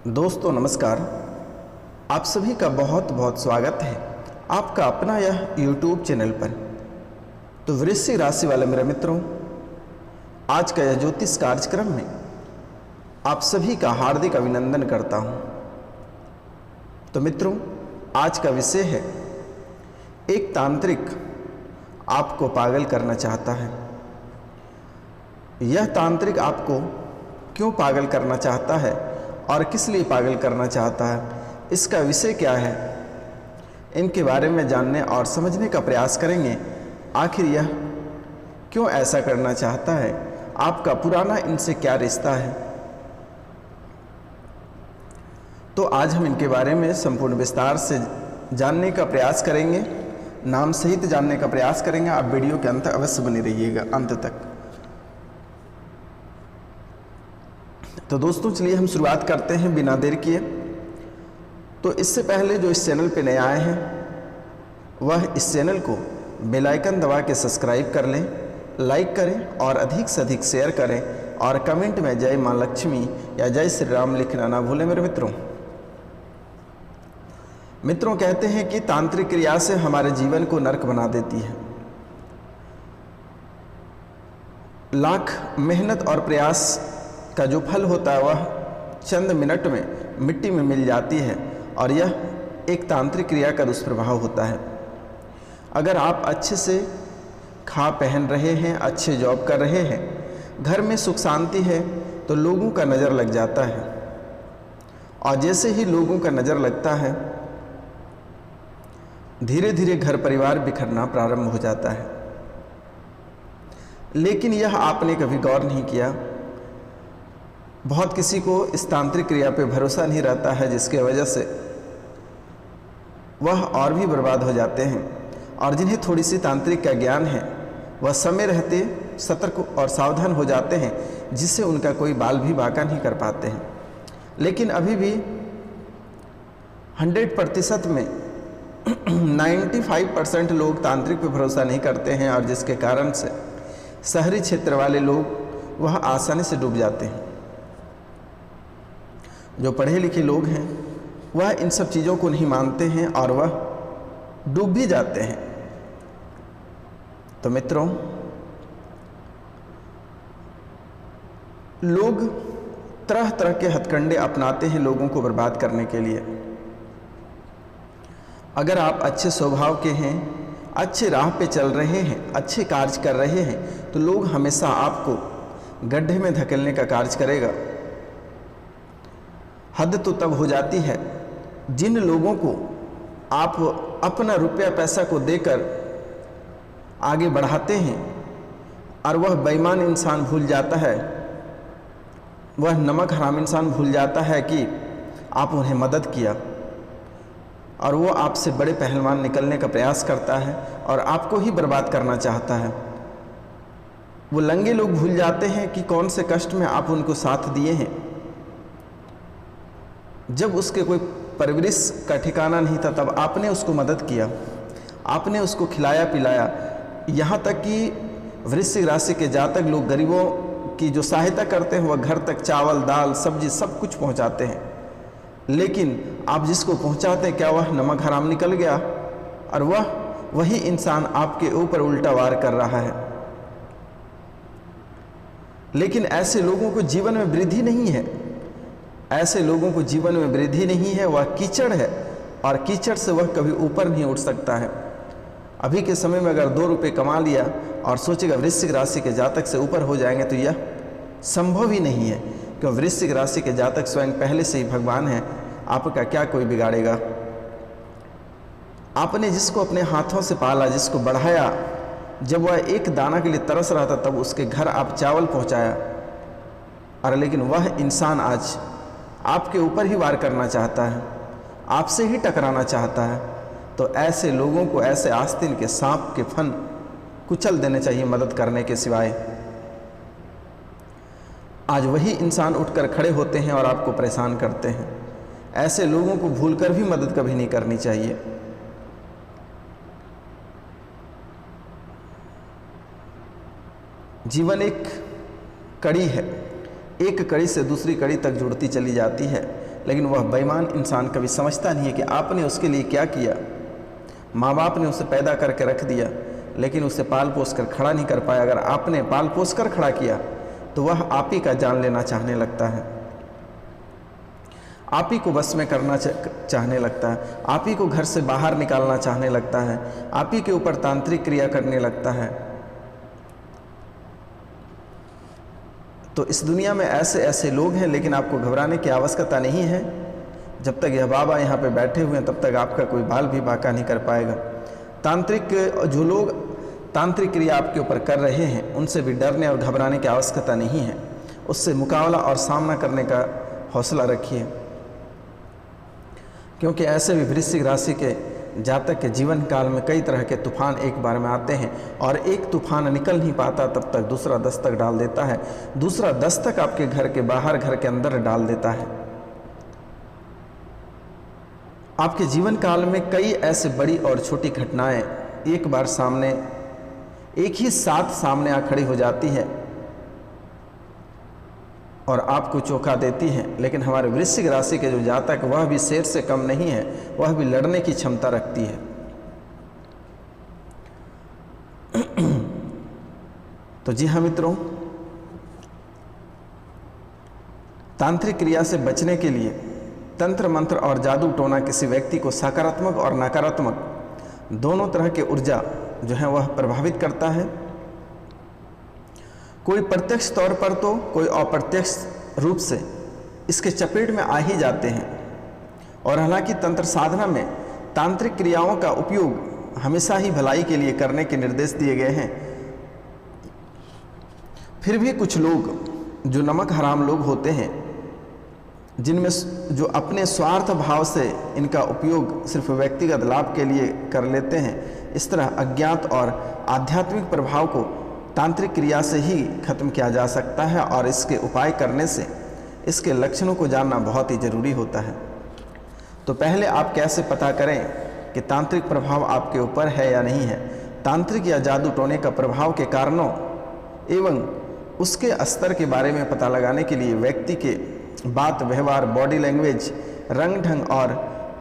दोस्तों नमस्कार। आप सभी का बहुत बहुत स्वागत है आपका अपना यह YouTube चैनल पर। तो वृश्चिक राशि वाले मेरे मित्रों, आज का यह ज्योतिष कार्यक्रम में आप सभी का हार्दिक अभिनंदन करता हूं। तो मित्रों, आज का विषय है एक तांत्रिक आपको पागल करना चाहता है। यह तांत्रिक आपको क्यों पागल करना चाहता है और किस लिए पागल करना चाहता है, इसका विषय क्या है, इनके बारे में जानने और समझने का प्रयास करेंगे। आखिर यह क्यों ऐसा करना चाहता है, आपका पुराना इनसे क्या रिश्ता है। तो आज हम इनके बारे में संपूर्ण विस्तार से जानने का प्रयास करेंगे, नाम सहित जानने का प्रयास करेंगे। आप वीडियो के अंत अवश्य बने रहिएगा अंत तक। तो दोस्तों चलिए हम शुरुआत करते हैं बिना देर किए। तो इससे पहले जो इस चैनल पे नए आए हैं वह इस चैनल को बेल आइकन दबा के सब्सक्राइब कर लें, लाइक करें और अधिक से अधिक शेयर करें और कमेंट में जय मां लक्ष्मी या जय श्री राम लिखना ना भूलें मेरे मित्रों। मित्रों, कहते हैं कि तांत्रिक क्रिया से हमारे जीवन को नरक बना देती है। लाख मेहनत और प्रयास का जो फल होता है वह चंद मिनट में मिट्टी में मिल जाती है और यह एक तांत्रिक क्रिया का दुष्प्रभाव होता है। अगर आप अच्छे से खा पहन रहे हैं, अच्छे जॉब कर रहे हैं, घर में सुख शांति है, तो लोगों का नज़र लग जाता है और जैसे ही लोगों का नज़र लगता है धीरे धीरे घर परिवार बिखरना प्रारंभ हो जाता है। लेकिन यह आपने कभी गौर नहीं किया। बहुत किसी को इस तांत्रिक क्रिया पे भरोसा नहीं रहता है, जिसके वजह से वह और भी बर्बाद हो जाते हैं। और जिन्हें थोड़ी सी तांत्रिक का ज्ञान है वह समय रहते सतर्क और सावधान हो जाते हैं, जिससे उनका कोई बाल भी बांका नहीं कर पाते हैं। लेकिन अभी भी 100% में 95% लोग तांत्रिक पे भरोसा नहीं करते हैं और जिसके कारण से शहरी क्षेत्र वाले लोग वह आसानी से डूब जाते हैं। जो पढ़े लिखे लोग हैं वह इन सब चीज़ों को नहीं मानते हैं और वह डूब भी जाते हैं। तो मित्रों, लोग तरह तरह के हथकंडे अपनाते हैं लोगों को बर्बाद करने के लिए। अगर आप अच्छे स्वभाव के हैं, अच्छे राह पे चल रहे हैं, अच्छे कार्य कर रहे हैं, तो लोग हमेशा आपको गड्ढे में धकेलने का कार्य करेगा। हद तो तब हो जाती है जिन लोगों को आप अपना रुपया पैसा को देकर आगे बढ़ाते हैं और वह बेईमान इंसान भूल जाता है, वह नमक हराम इंसान भूल जाता है कि आप उन्हें मदद किया और वो आपसे बड़े पहलवान निकलने का प्रयास करता है और आपको ही बर्बाद करना चाहता है। वो लंगे लोग भूल जाते हैं कि कौन से कष्ट में आप उनको साथ दिए हैं। जब उसके कोई परवरिश का ठिकाना नहीं था तब आपने उसको मदद किया, आपने उसको खिलाया पिलाया। यहाँ तक कि वृश्चिक राशि के जातक लोग गरीबों की जो सहायता करते हैं वह घर तक चावल दाल सब्जी सब कुछ पहुँचाते हैं। लेकिन आप जिसको पहुँचाते हैं क्या वह नमक हराम निकल गया और वही इंसान आपके ऊपर उल्टा वार कर रहा है। लेकिन ऐसे लोगों को जीवन में वृद्धि नहीं है, ऐसे लोगों को जीवन में वृद्धि नहीं है। वह कीचड़ है और कीचड़ से वह कभी ऊपर नहीं उठ सकता है। अभी के समय में अगर 2 रुपये कमा लिया और सोचेगा वृश्चिक राशि के जातक से ऊपर हो जाएंगे, तो यह संभव ही नहीं है, क्योंकि वृश्चिक राशि के जातक स्वयं पहले से ही भगवान है। आपका क्या कोई बिगाड़ेगा। आपने जिसको अपने हाथों से पाला, जिसको बढ़ाया, जब वह एक दाना के लिए तरस रहा था तब उसके घर आप चावल पहुँचाया, और लेकिन वह इंसान आज आपके ऊपर ही वार करना चाहता है, आपसे ही टकराना चाहता है। तो ऐसे लोगों को ऐसे आस्तीन के सांप के फन कुचल देने चाहिए मदद करने के सिवाय। आज वही इंसान उठकर खड़े होते हैं और आपको परेशान करते हैं। ऐसे लोगों को भूलकर भी मदद कभी नहीं करनी चाहिए। जीवन एक कड़ी है, एक कड़ी से दूसरी कड़ी तक जुड़ती चली जाती है, लेकिन वह बेईमान इंसान कभी समझता नहीं है कि आपने उसके लिए क्या किया। माँ बाप ने उसे पैदा करके रख दिया, लेकिन उसे पाल पोस कर खड़ा नहीं कर पाया। अगर आपने पाल पोस कर खड़ा किया तो वह आप ही का जान लेना चाहने लगता है, आप ही को बस में करना चाहने लगता है, आप ही को घर से बाहर निकालना चाहने लगता है, आप ही के ऊपर तांत्रिक क्रिया करने लगता है। तो इस दुनिया में ऐसे ऐसे लोग हैं, लेकिन आपको घबराने की आवश्यकता नहीं है। जब तक यह बाबा यहाँ पे बैठे हुए हैं तब तक आपका कोई बाल भी बांका नहीं कर पाएगा। जो लोग तांत्रिक क्रिया आपके ऊपर कर रहे हैं, उनसे भी डरने और घबराने की आवश्यकता नहीं है। उससे मुकाबला और सामना करने का हौसला रखिए, क्योंकि ऐसे भी वृश्चिक राशि के जातक के जीवन काल में कई तरह के तूफान एक बार में आते हैं, और एक तूफान निकल नहीं पाता तब तक दूसरा दस्तक डाल देता है, दूसरा दस्तक आपके घर के बाहर घर के अंदर डाल देता है। आपके जीवन काल में कई ऐसे बड़ी और छोटी घटनाएं एक बार सामने एक ही साथ सामने आ खड़ी हो जाती है और आपको चौंका देती हैं। लेकिन हमारे वृश्चिक राशि के जो जातक, वह भी शेर से कम नहीं है, वह भी लड़ने की क्षमता रखती है। तो जी हाँ मित्रों, तांत्रिक क्रिया से बचने के लिए तंत्र मंत्र और जादू टोना किसी व्यक्ति को सकारात्मक और नकारात्मक दोनों तरह के ऊर्जा जो है वह प्रभावित करता है। कोई प्रत्यक्ष तौर पर तो कोई अप्रत्यक्ष रूप से इसके चपेट में आ ही जाते हैं। और हालांकि तंत्र साधना में तांत्रिक क्रियाओं का उपयोग हमेशा ही भलाई के लिए करने के निर्देश दिए गए हैं, फिर भी कुछ लोग जो नमक हराम लोग होते हैं, जिनमें जो अपने स्वार्थ भाव से इनका उपयोग सिर्फ व्यक्तिगत लाभ के लिए कर लेते हैं, इस तरह अज्ञात और आध्यात्मिक प्रभाव को तांत्रिक क्रिया से ही खत्म किया जा सकता है। और इसके उपाय करने से इसके लक्षणों को जानना बहुत ही जरूरी होता है। तो पहले आप कैसे पता करें कि तांत्रिक प्रभाव आपके ऊपर है या नहीं है। तांत्रिक या जादू टोने का प्रभाव के कारणों एवं उसके स्तर के बारे में पता लगाने के लिए व्यक्ति के बात व्यवहार, बॉडी लैंग्वेज, रंग ढंग और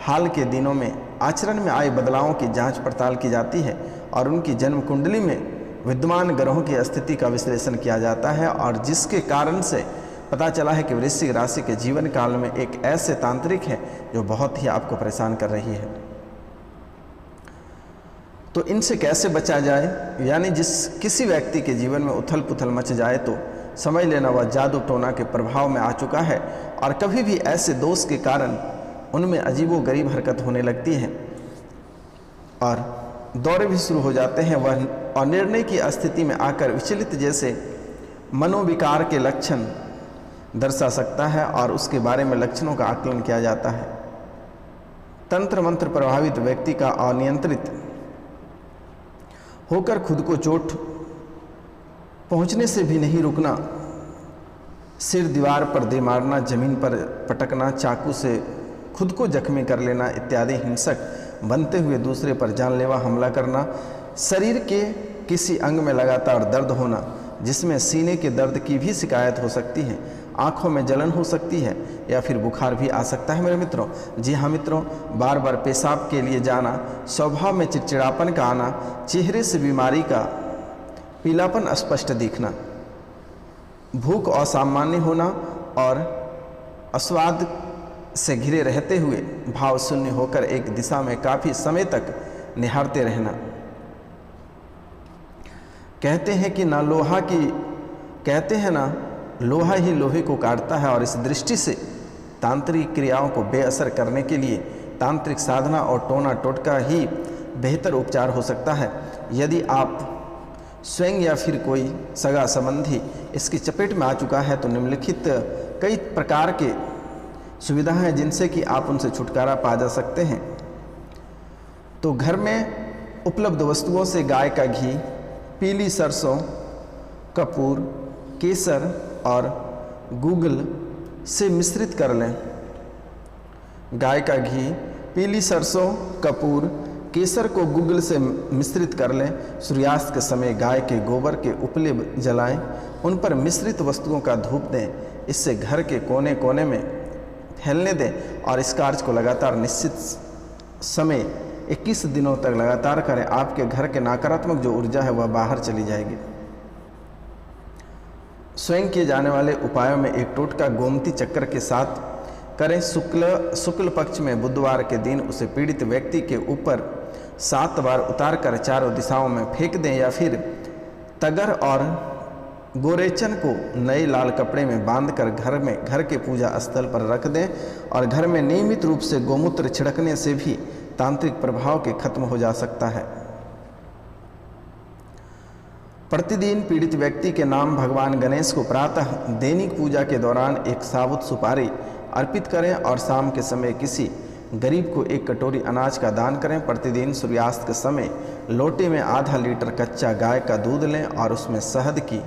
हाल के दिनों में आचरण में आए बदलावों की जांच पड़ताल की जाती है और उनकी जन्म कुंडली में विद्यमान ग्रहों की स्थिति का विश्लेषण किया जाता है। और जिसके कारण से पता चला है कि वृश्चिक राशि के जीवन काल में एक ऐसे तांत्रिक है जो बहुत ही आपको परेशान कर रही है। तो इनसे कैसे बचा जाए, यानी किसी व्यक्ति के जीवन में उथल पुथल मच जाए तो समझ लेना वह जादू टोना के प्रभाव में आ चुका है। और कभी भी ऐसे दोष के कारण उनमें अजीबोगरीब हरकत होने लगती है और दौरे भी शुरू हो जाते हैं। वह अनिर्णय की स्थिति में आकर विचलित जैसे मनोविकार के लक्षण दर्शा सकता है और उसके बारे में लक्षणों का आकलन किया जाता है। तंत्र मंत्र प्रभावित व्यक्ति का अनियंत्रित होकर खुद को चोट पहुंचने से भी नहीं रुकना, सिर दीवार पर दे मारना, जमीन पर पटकना, चाकू से खुद को जख्मी कर लेना इत्यादि हिंसक बनते हुए दूसरे पर जानलेवा हमला करना, शरीर के किसी अंग में लगातार दर्द होना जिसमें सीने के दर्द की भी शिकायत हो सकती है, आँखों में जलन हो सकती है या फिर बुखार भी आ सकता है मेरे मित्रों। जी हाँ मित्रों, बार बार पेशाब के लिए जाना, स्वभाव में चिड़चिड़ापन का आना, चेहरे से बीमारी का पीलापन स्पष्ट दिखना, भूख असामान्य होना और अस्वाद से घिरे रहते हुए भाव शून्य होकर एक दिशा में काफ़ी समय तक निहारते रहना। कहते हैं ना लोहा ही लोहे को काटता है। और इस दृष्टि से तांत्रिक क्रियाओं को बेअसर करने के लिए तांत्रिक साधना और टोना टोटका ही बेहतर उपचार हो सकता है। यदि आप स्वयं या फिर कोई सगा संबंधी इसकी चपेट में आ चुका है तो निम्नलिखित कई प्रकार के सुविधाएं हैं जिनसे कि आप उनसे छुटकारा पा जा सकते हैं। तो घर में उपलब्ध वस्तुओं से गाय का घी, पीली सरसों, कपूर, केसर और गूगल से मिश्रित कर लें। गाय का घी, पीली सरसों, कपूर, केसर को गूगल से मिश्रित कर लें। सूर्यास्त के समय गाय के गोबर के उपले जलाएं, उन पर मिश्रित वस्तुओं का धूप दें। इससे घर के कोने कोने में फैलने दें और इस कार्य को लगातार निश्चित समय 21 दिनों तक लगातार करें। आपके घर के नकारात्मक जो ऊर्जा है वह बाहर चली जाएगी। स्वयं किए जाने वाले उपायों में एक टोटका गोमती चक्र के साथ करें। शुक्ल पक्ष में बुधवार के दिन उसे पीड़ित व्यक्ति के ऊपर 7 बार उतार कर चारों दिशाओं में फेंक दें, या फिर तगर और गोरेचन को नए लाल कपड़े में बांधकर घर के पूजा स्थल पर रख दें। और घर में नियमित रूप से गोमूत्र छिड़कने से भी तांत्रिक प्रभाव के खत्म हो जा सकता है। प्रतिदिन पीड़ित व्यक्ति के नाम भगवान गणेश को प्रातः दैनिक पूजा के दौरान एक साबुत सुपारी अर्पित करें और शाम के समय किसी गरीब को 1 कटोरी अनाज का दान करें। प्रतिदिन सूर्यास्त के समय लोटे में आधा लीटर कच्चा गाय का दूध लें और उसमें शहद की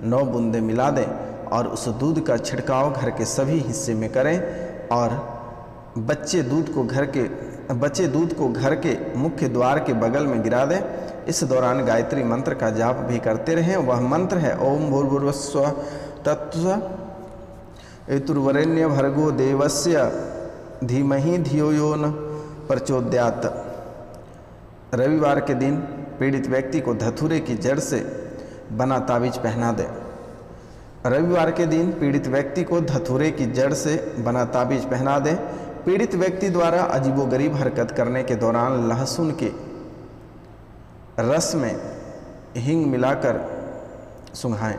9 बूंदें मिला दें और उस दूध का छिड़काव घर के सभी हिस्से में करें और बचे दूध को घर के मुख्य द्वार के बगल में गिरा दें। इस दौरान गायत्री मंत्र का जाप भी करते रहें। वह मंत्र है ओम भूर्भुवस्सुः तत्सवितुर्वरेण्यं भर्गो देवस्य धीमहि धियो यो न प्रचोदयात्। रविवार के दिन पीड़ित व्यक्ति को धतूरे की जड़ से बना ताबीज पहना दें। रविवार के दिन पीड़ित व्यक्ति को धतूरे की जड़ से बना ताबीज पहना दें। पीड़ित व्यक्ति द्वारा अजीबोगरीब हरकत करने के दौरान लहसुन के रस में हींग मिलाकर सुंघाएं।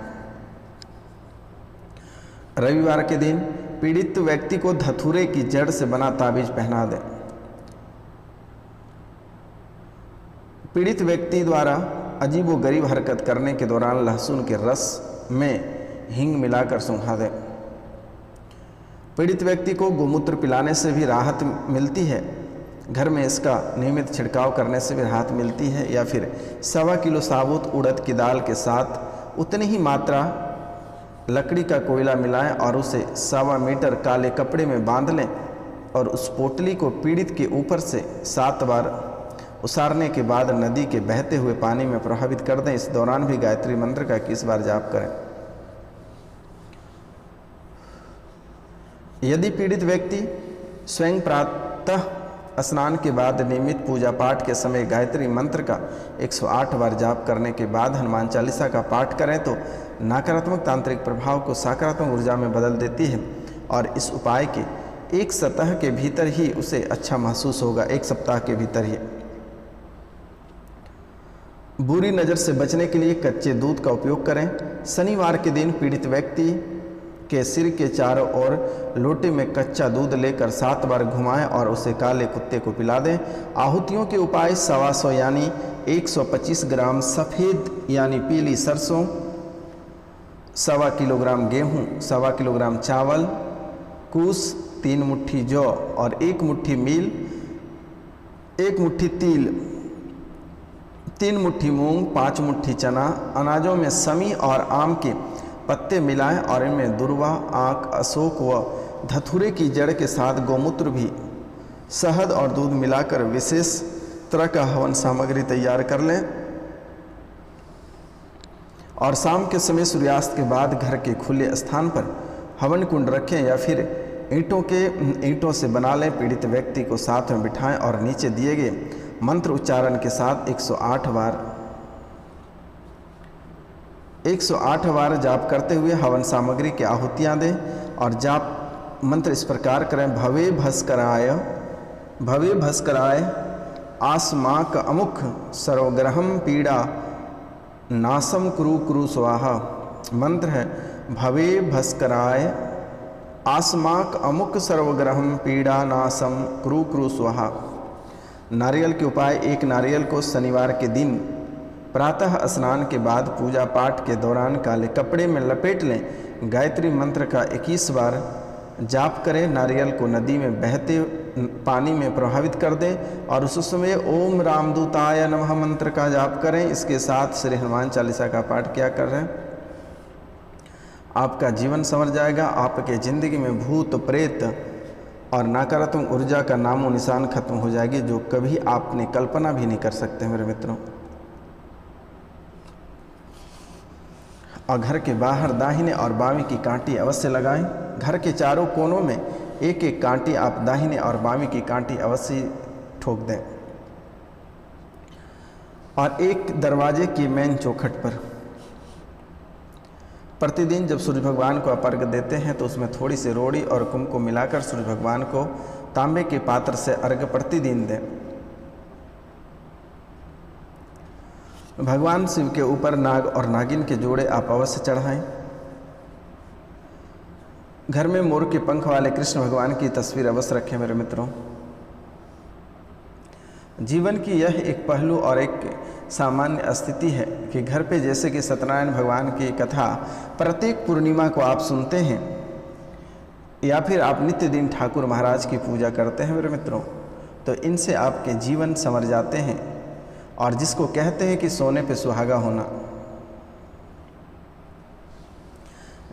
रविवार के दिन पीड़ित व्यक्ति को धतूरे की जड़ से बना ताबीज पहना दें। पीड़ित व्यक्ति द्वारा अजीबोगरीब हरकत करने के दौरान लहसुन के रस में हींग मिलाकर सुंघा दें। पीड़ित व्यक्ति को गोमूत्र पिलाने से भी राहत मिलती है। घर में इसका नियमित छिड़काव करने से भी राहत मिलती है। या फिर 1.25 किलो साबुत उड़द की दाल के साथ उतनी ही मात्रा लकड़ी का कोयला मिलाएं और उसे 1.25 मीटर काले कपड़े में बांध लें और उस पोटली को पीड़ित के ऊपर से 7 बार उसारने के बाद नदी के बहते हुए पानी में प्रभावित कर दें। इस दौरान भी गायत्री मंत्र का 21 बार जाप करें। यदि पीड़ित व्यक्ति स्वयं प्रातः स्नान के बाद नियमित पूजा पाठ के समय गायत्री मंत्र का 108 बार जाप करने के बाद हनुमान चालीसा का पाठ करें तो नकारात्मक तांत्रिक प्रभाव को सकारात्मक ऊर्जा में बदल देती है और इस उपाय के 1 सप्ताह के भीतर ही उसे अच्छा महसूस होगा। 1 सप्ताह के भीतर ही। बुरी नज़र से बचने के लिए कच्चे दूध का उपयोग करें। शनिवार के दिन पीड़ित व्यक्ति के सिर के चारों ओर लोटे में कच्चा दूध लेकर 7 बार घुमाएं और उसे काले कुत्ते को पिला दें। आहुतियों के उपाय 125 यानी 125 ग्राम सफ़ेद यानी पीली सरसों, 1.25 किलोग्राम गेहूँ, 1.25 किलोग्राम चावल, कूस, 3 मुट्ठी जौ और 1 मुट्ठी मील, 1 मुट्ठी तिल, 3 मुट्ठी मूंग, 5 मुट्ठी चना। अनाजों में समी और आम के पत्ते मिलाएं और इनमें दुर्वा, आँख, अशोक व धतूरे की जड़ के साथ गोमूत्र भी, शहद और दूध मिलाकर विशेष तरह का हवन सामग्री तैयार कर लें और शाम के समय सूर्यास्त के बाद घर के खुले स्थान पर हवन कुंड रखें या फिर ईंटों से बना लें। पीड़ित व्यक्ति को साथ में बिठाएं और नीचे दिए गए मंत्र उच्चारण के साथ 108 बार जाप करते हुए हवन सामग्री की आहुतियाँ दें और जाप मंत्र इस प्रकार करें। भवे भस्कराय आसमाक अमुख सर्वग्रहम पीड़ा नासम कुरु कुरु स्वाहा। मंत्र है भवे भस्कराय आसमाक अमुक सर्वग्रहम पीड़ा नासम कुरु कुरु स्वाहा। नारियल के उपाय। 1 नारियल को शनिवार के दिन प्रातः स्नान के बाद पूजा पाठ के दौरान काले कपड़े में लपेट लें। गायत्री मंत्र का 21 बार जाप करें। नारियल को नदी में बहते पानी में प्रभावित कर दें और उस समय ओम रामदूताय नमः मंत्र का जाप करें। इसके साथ श्री हनुमान चालीसा का पाठ किया कर रहे हैं। आपका जीवन संवर जाएगा। आपके ज़िंदगी में भूत प्रेत और नकारात्मक ऊर्जा का नामो निशान खत्म हो जाएगी, जो कभी आपने कल्पना भी नहीं कर सकते मेरे मित्रों। और घर के बाहर दाहिने और बाएं की कांटी अवश्य लगाएं। घर के चारों कोनों में एक एक कांटी आप दाहिने और बामी की कांटी अवश्य ठोक दें। और एक दरवाजे की मेन चौखट पर प्रतिदिन जब सूर्य भगवान को आप अर्घ देते हैं तो उसमें थोड़ी सी रोड़ी और कुमकुम मिलाकर सूर्य भगवान को तांबे के पात्र से अर्घ प्रतिदिन दें। भगवान शिव के ऊपर नाग और नागिन के जोड़े आप अवश्य चढ़ाएं। घर में मोर के पंख वाले कृष्ण भगवान की तस्वीर अवश्य रखें मेरे मित्रों। जीवन की यह एक पहलू और एक सामान्य स्थिति है कि घर पे जैसे कि सत्यनारायण भगवान की कथा प्रत्येक पूर्णिमा को आप सुनते हैं या फिर आप नित्य दिन ठाकुर महाराज की पूजा करते हैं मेरे मित्रों, तो इनसे आपके जीवन संवर जाते हैं और जिसको कहते हैं कि सोने पे सुहागा होना,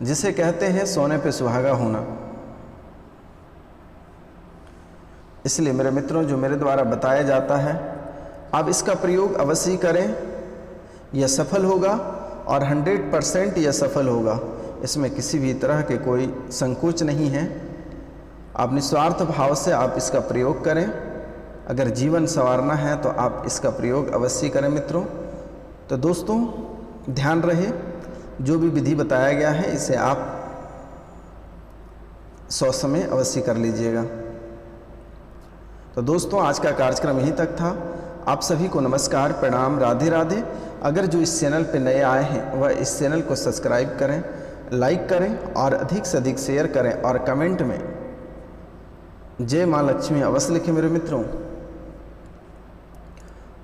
जिसे कहते हैं सोने पे सुहागा होना। इसलिए मेरे मित्रों, जो मेरे द्वारा बताया जाता है आप इसका प्रयोग अवश्य करें, यह सफल होगा और 100% यह सफल होगा। इसमें किसी भी तरह के कोई संकोच नहीं है। आप निस्वार्थ भाव से आप इसका प्रयोग करें। अगर जीवन संवारना है तो आप इसका प्रयोग अवश्य करें मित्रों। तो दोस्तों ध्यान रहे, जो भी विधि बताया गया है इसे आप समय अवश्य कर लीजिएगा। तो दोस्तों आज का कार्यक्रम यहीं तक था। आप सभी को नमस्कार, प्रणाम, राधे राधे। अगर जो इस चैनल पर नए आए हैं वह इस चैनल को सब्सक्राइब करें, लाइक करें और अधिक से अधिक शेयर करें और कमेंट में जय माँ लक्ष्मी अवश्य लिखें मेरे मित्रों।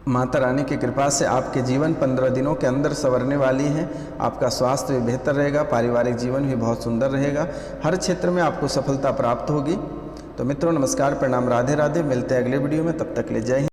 माता रानी की कृपा से आपके जीवन 15 दिनों के अंदर संवरने वाली है। आपका स्वास्थ्य भी बेहतर रहेगा, पारिवारिक जीवन भी बहुत सुंदर रहेगा, हर क्षेत्र में आपको सफलता प्राप्त होगी। तो मित्रों नमस्कार, प्रणाम, राधे राधे। मिलते हैं अगले वीडियो में, तब तक ले जय हिंद।